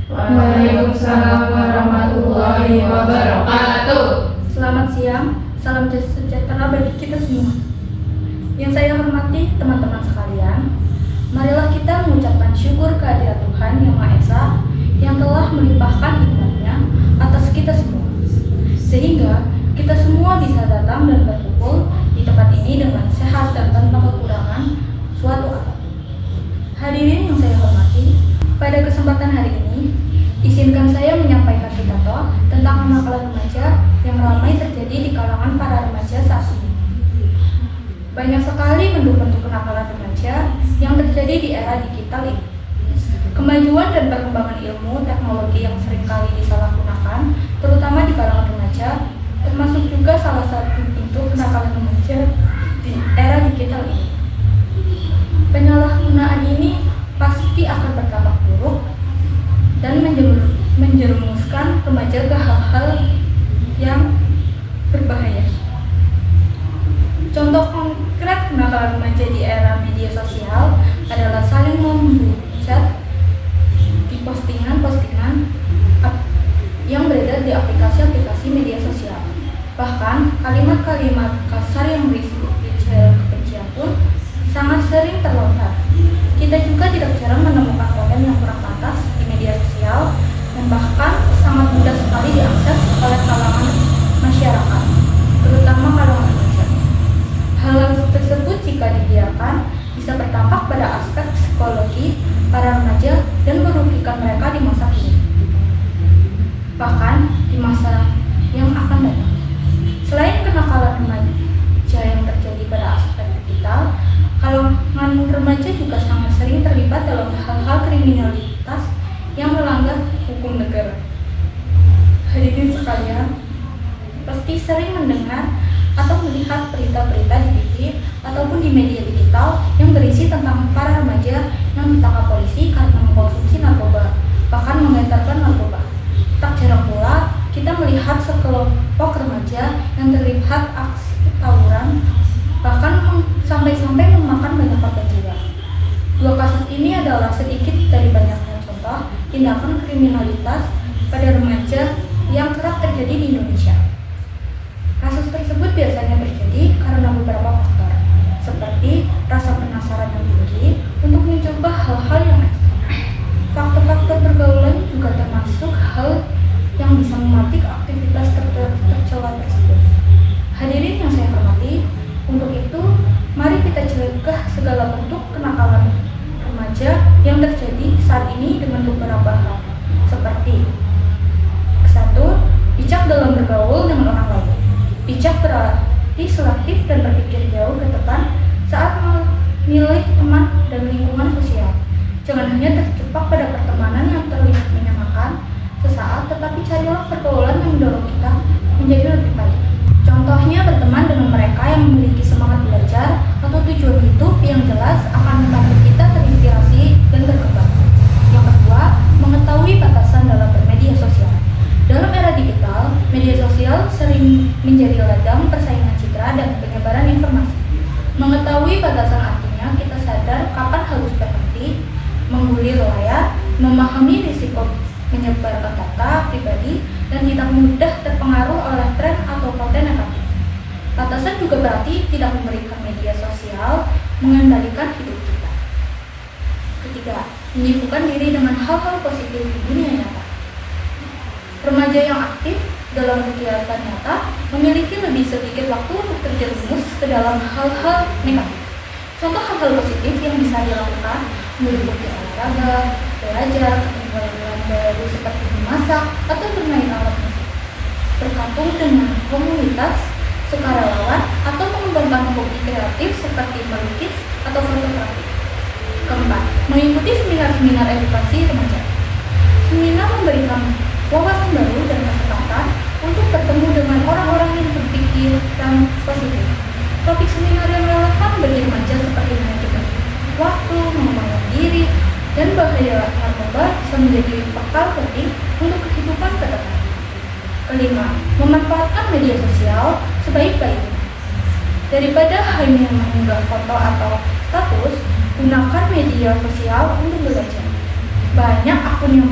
Waalaikumsalam warahmatullahi wabarakatuh. Selamat siang, salam sejahtera bagi kita semua. Yang saya hormati teman-teman sekalian, marilah kita mengucapkan syukur kehadirat Tuhan Yang Maha Esa yang telah melimpahkan hikmat-Nya atas kita semua, sehingga kita semua bisa datang dan berkumpul di tempat ini dengan sehat dan tanpa kekurangan suatu apapun. Hadirin yang saya hormati, pada kesempatan hari ini, izinkan saya menyampaikan pidato tentang kenakalan remaja yang ramai terjadi di kalangan para remaja saat ini. Banyak sekali bentuk-bentuk kenakalan remaja yang terjadi di era digital ini. Kemajuan dan perkembangan ilmu teknologi yang seringkali disalahgunakan, terutama di kalangan remaja, termasuk juga salah satu bentuk kenakalan remaja di era digital ini. Penyalahgunaan ini pasti akan berdampak buruk dan menjerumuskan remaja ke hal-hal yang berbahaya. Contoh konkret kenakalan remaja di era media sosial adalah saling menghujat di postingan-postingan yang beredar di aplikasi-aplikasi media sosial. Bahkan kalimat-kalimat kasar yang berisi ujaran kebencian pun sangat sering terlontar. Kita juga tidak jarang menemukan konten yang kurang pantas di media sosial dan bahkan sangat mudah sekali diakses oleh kalangan masyarakat, terutama kalangan remaja. Hal tersebut jika dibiarkan bisa berdampak pada aspek psikologi para remaja dan merugikan mereka di masa kini, bahkan di masa yang akan datang. Selain kenakalan remaja yang terjadi pada aspek digital, kalangan remaja juga sangat sering terlibat dalam hal-hal kriminalitas yang melanggar hukum negara. Hadirin sekalian, pasti sering mendengar atau melihat berita-berita di TV ataupun di media digital yang berisi tentang para remaja yang ditangkap polisi karena mengkonsumsi narkoba, bahkan mengedarkan narkoba. Tak jarang pula kita melihat sekelompok remaja yang terlibat aksi tawuran, bahkan sampai-sampai memakan banyak korban jiwa. Dua kasus ini adalah sedikit dari banyaknya contoh tindakan kriminalitas pada remaja yang kerap terjadi di Indonesia. Kasus tersebut biasanya terjadi karena beberapa faktor, seperti rasa penasaran yang tinggi untuk mencoba hal-hal yang ekstrim. Faktor-faktor pergaulan juga termasuk hal yang bisa mematik aktivitas tercela tersebut. Hadirin yang saya hormati, untuk itu, mari kita cegah segala bentuk kenakalan remaja yang terjadi saat ini dengan beberapa hal, seperti 1. Bijak dalam bergaul dengan orang lain. Bijak berarti selektif dan berpikir jauh ke depan saat memilih teman dan lingkungan sosial. Jangan hanya terjebak pada pertemanan yang terlihat menyenangkan sesaat, tetapi carilah pergaulan yang mendorong kita menjadi lebih baik. Contohnya berteman dengan mereka yang memiliki semangat belajar atau tujuan hidup yang jelas akan membantu kita terinspirasi dan berkembang. Yang kedua, mengetahui batasan dalam bermedia sosial. Dalam era digital, media sosial sering menjadi ladang persaingan citra dan penyebaran informasi. Mengetahui batasan artinya kita sadar kapan harus berhenti, menggulir layar, memahami risiko menyebarkan data pribadi, dan tidak mudah terpengaruh oleh tren atau konten negatif. Batasan juga berarti tidak memberikan media sosial mengendalikan hidup kita. Ketiga, menyibukkan diri dengan hal-hal positif di dunia nyata. Remaja yang aktif dalam kegiatan nyata memiliki lebih sedikit waktu untuk terjerumus ke dalam hal-hal negatif. Contoh hal-hal positif yang bisa dilakukan meliputi olahraga, belajar, keterampilan baru seperti memasak atau bermain alat musik, bergabung dengan komunitas sukarelawan atau mengembangkan hobi kreatif seperti melukis atau fotografi. Keempat, mengikuti seminar-seminar edukasi remaja. Seminar memberikan wawasan baru dan kesempatan untuk bertemu dengan orang-orang yang berpikir dan positif. Topik seminar yang relevan bagi remaja seperti manajemen waktu, mengembangkan diri, dan bahaya narkoba bisa menjadi bekal penting untuk kehidupan ke depan. Kelima, memanfaatkan media sosial sebaik-baiknya. Daripada hanya mengunggah foto atau status, gunakan media sosial untuk belajar. Banyak akun yang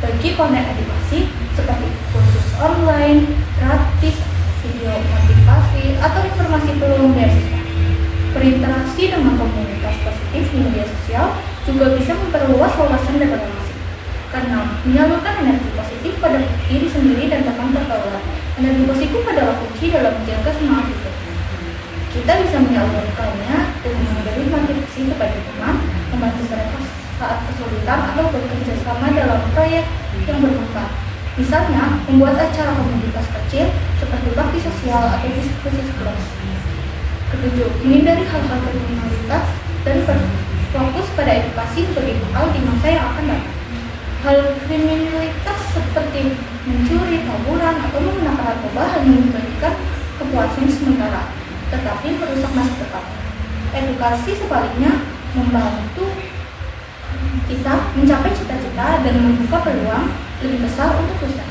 bagi konten edukasi seperti kursus online, gratis, video motivasi, atau informasi peluang beasiswa. Berinteraksi dengan komunitas positif di media sosial juga bisa memperluas wawasan dan relasi. Karena menyalurkan energi positif pada diri sendiri dan teman tertolak. Energi positif adalah kunci dalam menjaga semangat hidup. Kita bisa menyalurkannya dengan memberi motivasi kepada teman, membantu mereka saat kesulitan atau bekerja sama dalam proyek yang bermanfaat. Misalnya, membuat acara komunitas kecil seperti bakti sosial atau diskusi sekolah. Ketujuh, menghindari hal-hal kriminalitas dan berfokus pada edukasi sebagai bekal di masa yang akan datang. Hal kriminalitas seperti mencuri, tawuran, atau menggunakan narkoba hanya memberikan kepuasan sementara, tetapi merusak masa depan. Edukasi sebaliknya membantu kita mencapai cita-cita dan membuka peluang lebih besar untuk sukses.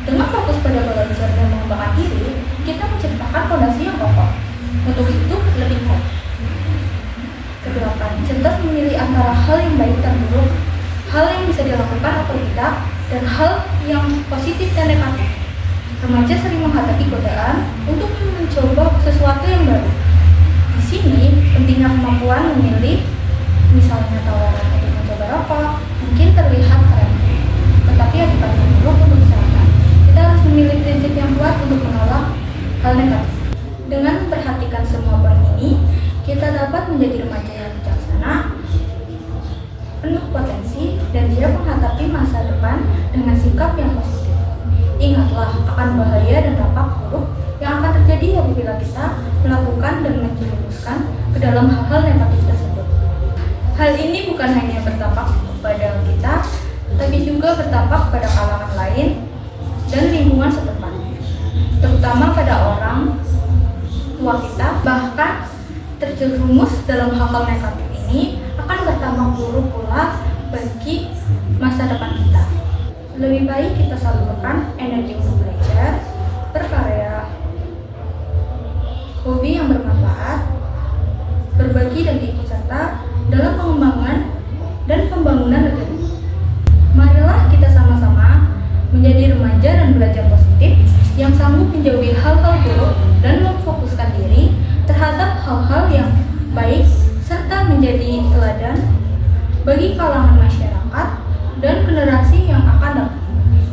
Dengan fokus pada belajar dan mengembangkan diri, kita menciptakan fondasi yang kokoh untuk hidup lebih baik. Kedelapan, cerdas memilih antara hal yang baik dan buruk, hal yang bisa dilakukan atau tidak, dan hal yang positif dan negatif. Remaja sering menghadapi godaan untuk mencoba sesuatu yang baru. Di sini, pentingnya kemampuan memilih, misalnya tawaran untuk mencoba rokok, mungkin terlihat keren, tetapi akibatnya buruk untuk kesehatan. Kita harus memilih prinsip yang kuat untuk menolak hal negatif. Dengan memperhatikan semua poin ini, kita dapat menjadi remaja yang bijaksana, penuh potensi, dan siap menghadapi masa depan dengan sikap yang positif. Ingatlah akan bahaya dan dampak buruk yang akan terjadi apabila kita melakukan dan menjerumuskan ke dalam hal-hal negatif tersebut. Hal ini bukan hanya berdampak kepada kita, tapi juga berdampak pada kalangan lain dan lingkungan setempat, terutama pada orang tua kita. Bahkan terjerumus dalam hal-hal negatif ini akan berdampak buruk pula bagi masa depan kita. Lebih baik kita salurkan energi untuk belajar, berkarya, hobi yang bermanfaat, berbagi dan ikut serta dalam pengembangan dan pembangunan negeri. Marilah kita sama-sama menjadi remaja dan belajar positif yang sanggup menjauhi hal-hal buruk dan memfokuskan diri terhadap hal-hal yang baik serta menjadi teladan bagi kalangan masyarakat dan generasi yang akan datang.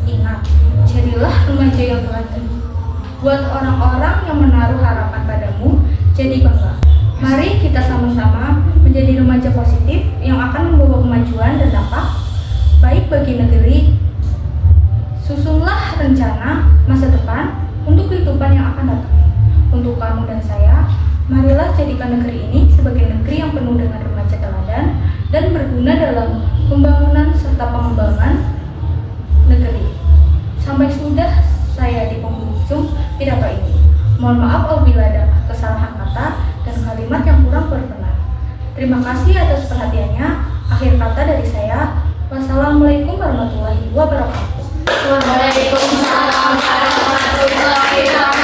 Ingat, jadilah remaja yang teladan. Buat orang-orang yang menaruh harapan padamu, jadi bangga. Mari kita sama-sama menjadi remaja positif yang akan membawa kemajuan dan dampak baik bagi negeri. Susunlah rencana masa depan untuk kehidupan yang akan datang. Untuk kamu dan saya, marilah jadikan negeri ini sebagai negeri yang penuh dengan remaja teladan dan berguna dalam pembangunan serta pengembangan negeri. Sampai sudah saya di penghujung pidato ini. Mohon maaf apabila ada kesalahan kata dan kalimat yang kurang berkenan. Terima kasih atas perhatiannya. Akhir kata dari saya, wassalamualaikum warahmatullahi wabarakatuh. Waalaikumsalam warahmatullahi wabarakatuh.